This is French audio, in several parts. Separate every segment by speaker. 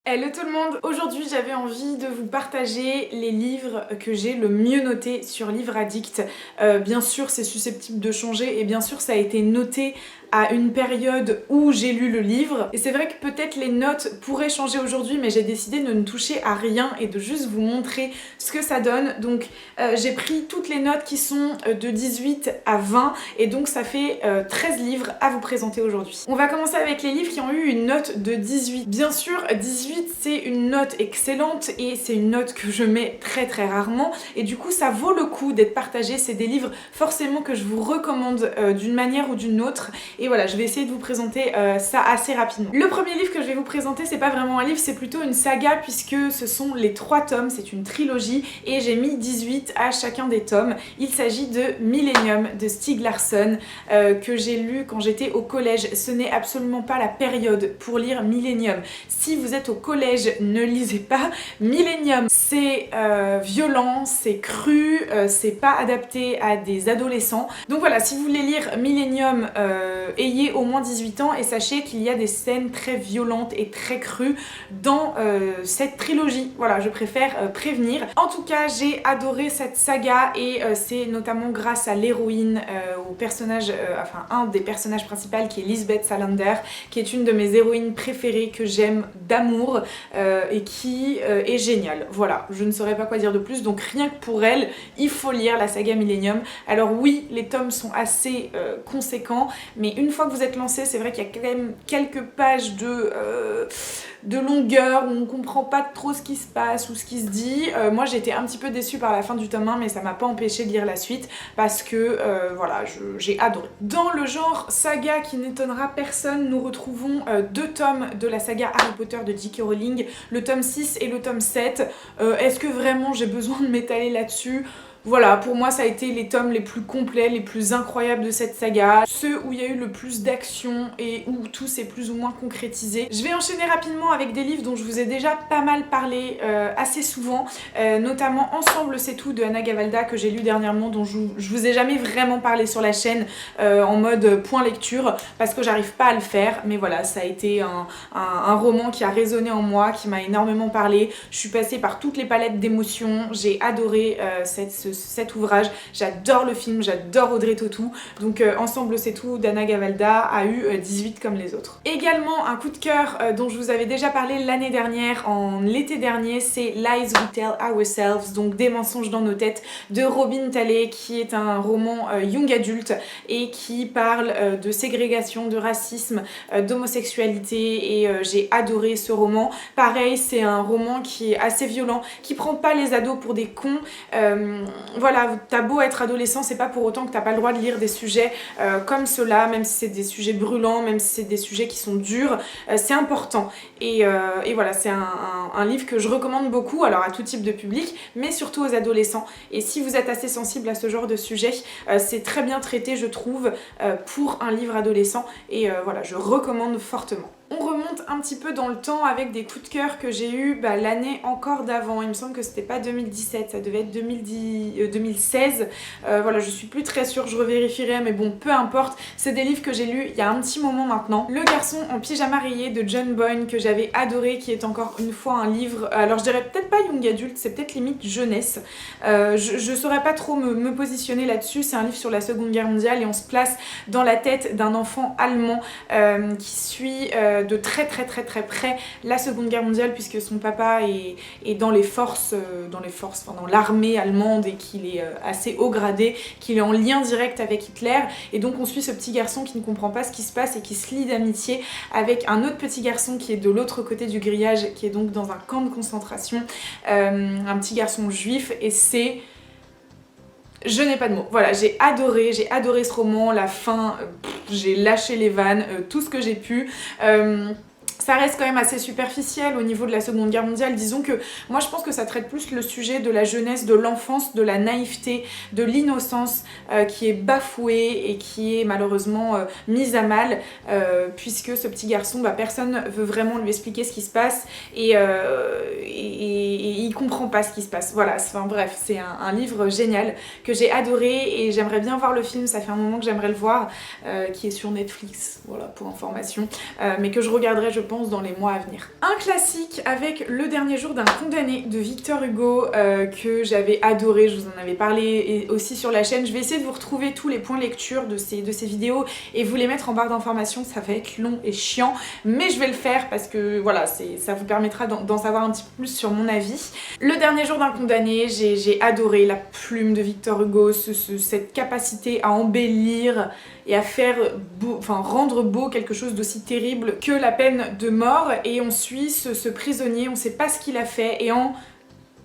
Speaker 1: Hello tout le monde! Aujourd'hui j'avais envie de vous partager les livres que j'ai le mieux notés sur Livre Addict. Bien sûr c'est susceptible de changer et bien sûr ça a été noté à une période où j'ai lu le livre. Et c'est vrai que peut-être les notes pourraient changer aujourd'hui mais j'ai décidé de ne toucher à rien et de juste vous montrer ce que ça donne. Donc j'ai pris toutes les notes qui sont de 18 à 20 et donc ça fait 13 livres à vous présenter aujourd'hui. On va commencer avec les livres qui ont eu une note de 18. Bien sûr 18 c'est une note excellente et c'est une note que je mets très rarement et du coup ça vaut le coup d'être partagé. C'est des livres forcément que je vous recommande d'une manière ou d'une autre et voilà, je vais essayer de vous présenter ça assez rapidement. Le premier livre que je vais vous présenter, c'est pas vraiment un livre, c'est plutôt une saga puisque ce sont les 3 tomes, c'est une trilogie et j'ai mis 18 à chacun des tomes. Il s'agit de Millennium de Stieg Larsson que j'ai lu quand j'étais au collège. Ce n'est absolument pas la période pour lire Millennium. Si vous êtes au collège, ne lisez pas Millennium. C'est violent, c'est cru, c'est pas adapté à des adolescents. Donc voilà, si vous voulez lire Millennium, ayez au moins 18 ans et sachez qu'il y a des scènes très violentes et très crues dans cette trilogie. Voilà, je préfère prévenir. En tout cas, j'ai adoré cette saga et c'est notamment grâce à l'héroïne, au personnage, enfin un des personnages principaux qui est Lisbeth Salander, qui est une de mes héroïnes préférées que j'aime d'amour et qui est géniale. Voilà, je ne saurais pas quoi dire de plus, donc rien que pour elle, il faut lire la saga Millennium. Alors oui, les tomes sont assez conséquents, mais une fois que vous êtes lancé, c'est vrai qu'il y a quand même quelques pages de longueur où on comprend pas trop ce qui se passe ou ce qui se dit. Moi j'ai été un petit peu déçue par la fin du tome 1 mais ça m'a pas empêché de lire la suite parce que voilà, j'ai adoré. Dans le genre saga qui n'étonnera personne, nous retrouvons 2 tomes de la saga Harry Potter de J.K. Rowling, le tome 6 et le tome 7. Est-ce que vraiment j'ai besoin de m'étaler là-dessus ? Voilà, pour moi ça a été les tomes les plus complets, les plus incroyables de cette saga, ceux où il y a eu le plus d'action et où tout s'est plus ou moins concrétisé. Je vais enchaîner rapidement avec des livres dont je vous ai déjà pas mal parlé assez souvent, notamment Ensemble c'est tout de Anna Gavalda que j'ai lu dernièrement, dont je vous ai jamais vraiment parlé sur la chaîne en mode point lecture parce que j'arrive pas à le faire, mais voilà, ça a été un roman qui a résonné en moi, qui m'a énormément parlé. Je suis passée par toutes les palettes d'émotions, j'ai adoré cet ouvrage, j'adore le film, j'adore Audrey Tautou, donc Ensemble c'est tout d'Anna Gavalda a eu 18 comme les autres. Également un coup de cœur dont je vous avais déjà parlé l'année dernière, en l'été dernier, c'est Lies We Tell Ourselves, donc Des mensonges dans nos têtes de Robin Talley, qui est un roman young adulte et qui parle de ségrégation, de racisme, d'homosexualité et j'ai adoré ce roman. Pareil, c'est un roman qui est assez violent, qui prend pas les ados pour des cons. Voilà, t'as beau être adolescent, c'est pas pour autant que t'as pas le droit de lire des sujets comme ceux-là, même si c'est des sujets brûlants, même si c'est des sujets qui sont durs, c'est important. Et voilà, c'est un livre que je recommande beaucoup, alors à tout type de public, mais surtout aux adolescents. Et si vous êtes assez sensible à ce genre de sujet, c'est très bien traité, je trouve, pour un livre adolescent. Et voilà, je recommande fortement. On remonte un petit peu dans le temps avec des coups de cœur que j'ai eu l'année encore d'avant. Il me semble que c'était pas 2017, ça devait être 2016. Voilà, je suis plus très sûre, je revérifierai, mais bon, peu importe. C'est des livres que j'ai lus il y a un petit moment maintenant. Le garçon en pyjama rayé de John Boyne que j'avais adoré, qui est encore une fois un livre, alors je dirais peut-être pas young adulte, c'est peut-être limite jeunesse. Je saurais pas trop me positionner là-dessus. C'est un livre sur la Seconde Guerre mondiale et on se place dans la tête d'un enfant allemand qui suit de très près la Seconde Guerre mondiale puisque son papa est dans les forces, enfin dans l'armée allemande et qu'il est assez haut gradé, qu'il est en lien direct avec Hitler et donc on suit ce petit garçon qui ne comprend pas ce qui se passe et qui se lie d'amitié avec un autre petit garçon qui est de l'autre côté du grillage, qui est donc dans un camp de concentration, un petit garçon juif et c'est... Je n'ai pas de mots. Voilà, j'ai adoré ce roman, la fin, j'ai lâché les vannes, tout ce que j'ai pu. Ça reste quand même assez superficiel au niveau de la Seconde Guerre mondiale. Disons que moi je pense que ça traite plus le sujet de la jeunesse, de l'enfance, de la naïveté, de l'innocence qui est bafouée et qui est malheureusement mise à mal puisque ce petit garçon, personne veut vraiment lui expliquer ce qui se passe et il comprend pas ce qui se passe. Voilà, enfin bref, c'est un livre génial que j'ai adoré et j'aimerais bien voir le film, ça fait un moment que j'aimerais le voir, qui est sur Netflix, voilà pour information, mais que je regarderai je je pense, dans les mois à venir. Un classique avec Le dernier jour d'un condamné de Victor Hugo que j'avais adoré, je vous en avais parlé et aussi sur la chaîne. Je vais essayer de vous retrouver tous les points lecture de ces vidéos et vous les mettre en barre d'informations. Ça va être long et chiant, mais je vais le faire parce que voilà, ça vous permettra d'en savoir un petit peu plus sur mon avis. Le dernier jour d'un condamné, j'ai adoré la plume de Victor Hugo, cette capacité à embellir et à faire beau, enfin rendre beau quelque chose d'aussi terrible que la peine de mort. Et on suit ce prisonnier, on sait pas ce qu'il a fait, et en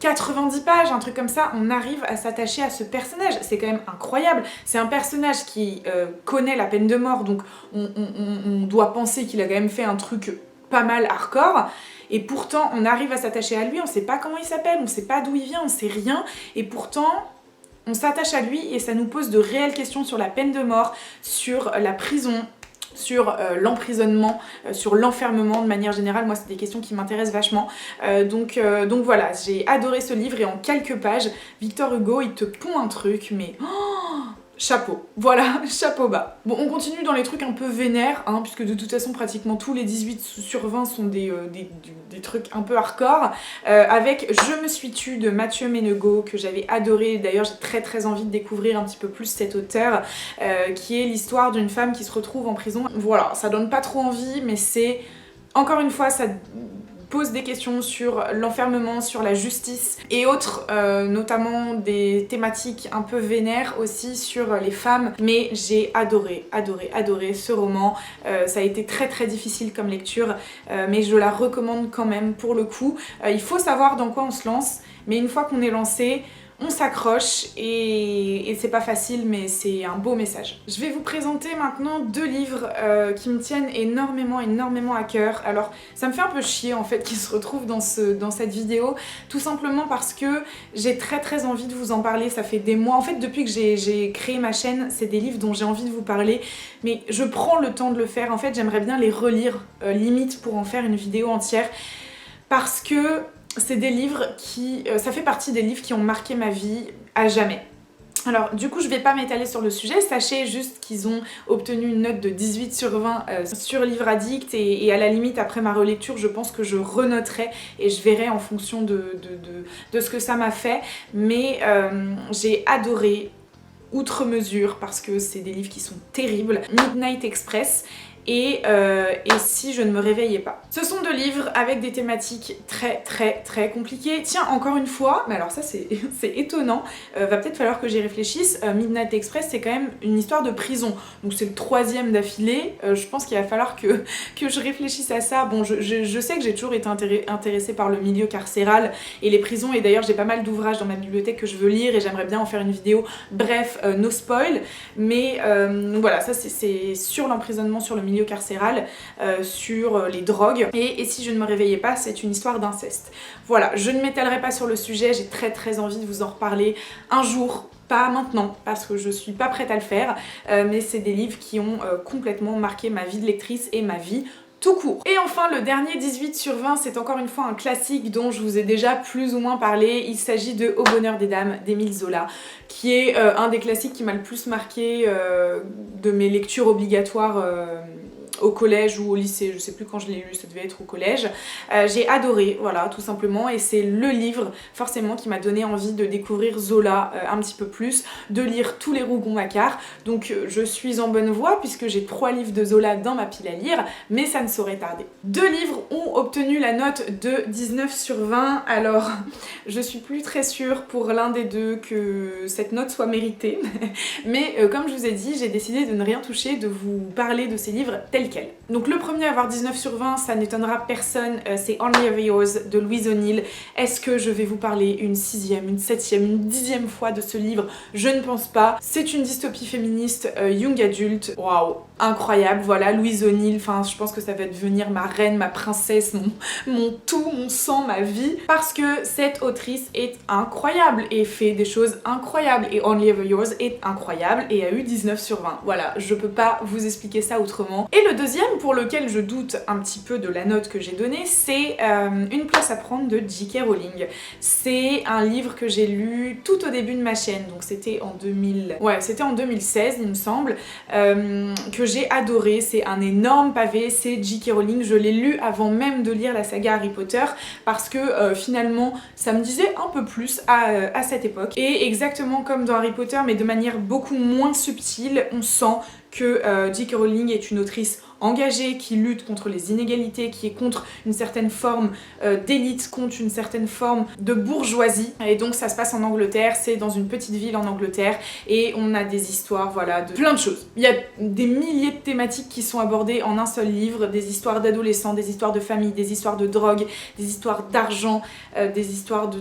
Speaker 1: 90 pages, un truc comme ça, on arrive à s'attacher à ce personnage. C'est quand même incroyable. C'est un personnage qui connaît la peine de mort, donc on doit penser qu'il a quand même fait un truc pas mal hardcore. Et pourtant, on arrive à s'attacher à lui, on sait pas comment il s'appelle, on sait pas d'où il vient, on sait rien. Et pourtant, on s'attache à lui et ça nous pose de réelles questions sur la peine de mort, sur la prison, sur l'emprisonnement, sur l'enfermement de manière générale. Moi, c'est des questions qui m'intéressent vachement. Donc voilà, j'ai adoré ce livre et en quelques pages, Victor Hugo, il te pond un truc, mais... Oh, chapeau, voilà, chapeau bas. Bon, on continue dans les trucs un peu vénères, hein, puisque de toute façon, pratiquement tous les 18 sur 20 sont des trucs un peu hardcore, avec Je me suis tue de Mathieu Ménegaud, que j'avais adoré. D'ailleurs, j'ai très envie de découvrir un petit peu plus cet auteur, qui est l'histoire d'une femme qui se retrouve en prison. Voilà, ça donne pas trop envie, mais c'est, encore une fois, ça pose des questions sur l'enfermement, sur la justice et autres, notamment des thématiques un peu vénères aussi sur les femmes. Mais j'ai adoré ce roman. Ça a été très difficile comme lecture, mais je la recommande quand même pour le coup. Il faut savoir dans quoi on se lance, mais une fois qu'on est lancé, on s'accroche et c'est pas facile, mais c'est un beau message. Je vais vous présenter maintenant deux livres qui me tiennent énormément à cœur. Alors ça me fait un peu chier en fait qu'ils se retrouvent dans cette vidéo, tout simplement parce que j'ai très envie de vous en parler. Ça fait des mois, en fait depuis que j'ai créé ma chaîne, c'est des livres dont j'ai envie de vous parler, mais je prends le temps de le faire. En fait j'aimerais bien les relire, limite pour en faire une vidéo entière, parce que c'est des livres qui... ça fait partie des livres qui ont marqué ma vie à jamais. Alors du coup je vais pas m'étaler sur le sujet, sachez juste qu'ils ont obtenu une note de 18 sur 20 sur Livre Addict et à la limite après ma relecture je pense que je renoterai et je verrai en fonction de ce que ça m'a fait, mais j'ai adoré outre mesure parce que c'est des livres qui sont terribles, Midnight Express et Si je ne me réveillais pas. Ce sont deux livres avec des thématiques très compliquées. Tiens, encore une fois, mais alors ça c'est étonnant, va peut-être falloir que j'y réfléchisse. Midnight Express c'est quand même une histoire de prison, donc c'est le troisième d'affilée. Je pense qu'il va falloir que je réfléchisse à ça. Bon, je sais que j'ai toujours été intéressée par le milieu carcéral et les prisons, et d'ailleurs j'ai pas mal d'ouvrages dans ma bibliothèque que je veux lire et j'aimerais bien en faire une vidéo. Bref, no spoil, mais voilà, ça c'est sur l'emprisonnement, sur le milieu carcéral, sur les drogues, et Si je ne me réveillais pas, c'est une histoire d'inceste. Voilà, je ne m'étalerai pas sur le sujet, j'ai très envie de vous en reparler un jour, pas maintenant parce que je suis pas prête à le faire, mais c'est des livres qui ont complètement marqué ma vie de lectrice et ma vie tout court. Et enfin le dernier 18 sur 20, c'est encore une fois un classique dont je vous ai déjà plus ou moins parlé. Il s'agit de Au bonheur des dames d'Émile Zola, qui est un des classiques qui m'a le plus marqué de mes lectures obligatoires au collège ou au lycée, je sais plus quand je l'ai lu, ça devait être au collège. J'ai adoré, voilà, tout simplement, et c'est le livre forcément qui m'a donné envie de découvrir Zola un petit peu plus, de lire tous les Rougon-Macquart. Donc je suis en bonne voie puisque j'ai 3 livres de Zola dans ma pile à lire, mais ça ne saurait tarder. 2 livres ont obtenu la note de 19 sur 20, alors je suis plus très sûre pour l'un des deux que cette note soit méritée, mais comme je vous ai dit, j'ai décidé de ne rien toucher, de vous parler de ces livres tels quels. Donc le premier à avoir 19 sur 20, ça n'étonnera personne, c'est Only Ever Yours de Louise O'Neill. Est-ce que je vais vous parler une 6e, une 7e, une 10e fois de ce livre? Je ne pense pas. C'est une dystopie féministe young adulte. Waouh, incroyable, voilà, Louise O'Neill, enfin je pense que ça va devenir ma reine, ma princesse, mon tout, mon sang, ma vie, parce que cette autrice est incroyable et fait des choses incroyables, et Only Ever Yours est incroyable et a eu 19 sur 20. Voilà, je peux pas vous expliquer ça autrement. Et le deuxième, pour lequel je doute un petit peu de la note que j'ai donnée, c'est Une place à prendre de J.K. Rowling. C'est un livre que j'ai lu tout au début de ma chaîne, donc c'était en 2016 il me semble, que j'ai adoré, c'est un énorme pavé, c'est J.K. Rowling, je l'ai lu avant même de lire la saga Harry Potter parce que finalement ça me disait un peu plus à cette époque. Et exactement comme dans Harry Potter mais de manière beaucoup moins subtile, on sent que J.K. Rowling est une autrice engagée, qui lutte contre les inégalités, qui est contre une certaine forme d'élite, contre une certaine forme de bourgeoisie. Et donc ça se passe en Angleterre, c'est dans une petite ville en Angleterre et on a des histoires, voilà, de plein de choses. Il y a des milliers de thématiques qui sont abordées en un seul livre, des histoires d'adolescents, des histoires de famille, des histoires de drogue, des histoires d'argent, des histoires de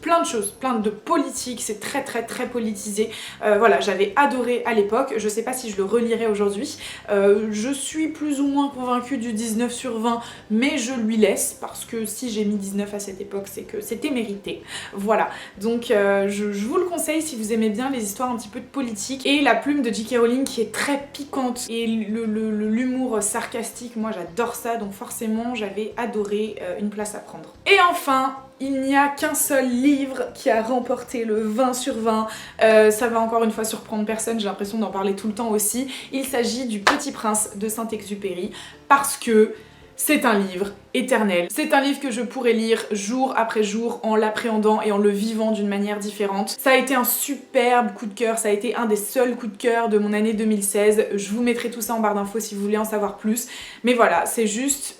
Speaker 1: plein de choses, plein de politique, c'est très politisé. Voilà, j'avais adoré à l'époque, je sais pas si je le relirai aujourd'hui. Je suis plus ou moins convaincue du 19 sur 20, mais je lui laisse, parce que si j'ai mis 19 à cette époque, c'est que c'était mérité. Voilà, donc je vous le conseille si vous aimez bien les histoires un petit peu de politique. Et la plume de J.K. Rowling qui est très piquante, et l'humour sarcastique, moi j'adore ça, donc forcément j'avais adoré Une place à prendre. Et enfin, il n'y a qu'un seul livre qui a remporté le 20 sur 20. Ça va encore une fois surprendre personne, j'ai l'impression d'en parler tout le temps aussi. Il s'agit du Petit Prince de Saint-Exupéry parce que c'est un livre éternel. C'est un livre que je pourrais lire jour après jour en l'appréhendant et en le vivant d'une manière différente. Ça a été un superbe coup de cœur, ça a été un des seuls coups de cœur de mon année 2016. Je vous mettrai tout ça en barre d'infos si vous voulez en savoir plus. Mais voilà, c'est juste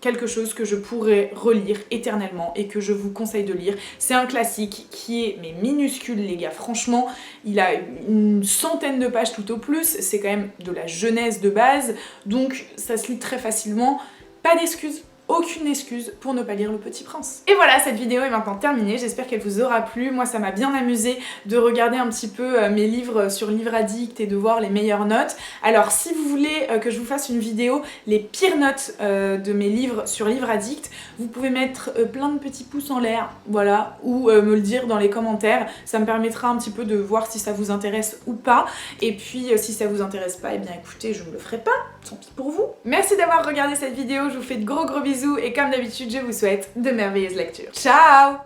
Speaker 1: quelque chose que je pourrais relire éternellement et que je vous conseille de lire. C'est un classique qui est mais minuscule les gars, franchement, il a une centaine de pages tout au plus, c'est quand même de la jeunesse de base, donc ça se lit très facilement, pas d'excuses. Aucune excuse pour ne pas lire Le Petit Prince. Et voilà, cette vidéo est maintenant terminée, j'espère qu'elle vous aura plu. Moi ça m'a bien amusé de regarder un petit peu mes livres sur Livre Addict et de voir les meilleures notes. Alors si vous voulez que je vous fasse une vidéo, les pires notes de mes livres sur Livre Addict, vous pouvez mettre plein de petits pouces en l'air, voilà, ou me le dire dans les commentaires, ça me permettra un petit peu de voir si ça vous intéresse ou pas. Et puis si ça vous intéresse pas, et bien écoutez, je ne le ferai pas, tant pis pour vous. Merci d'avoir regardé cette vidéo, je vous fais de gros bisous et comme d'habitude, je vous souhaite de merveilleuses lectures. Ciao!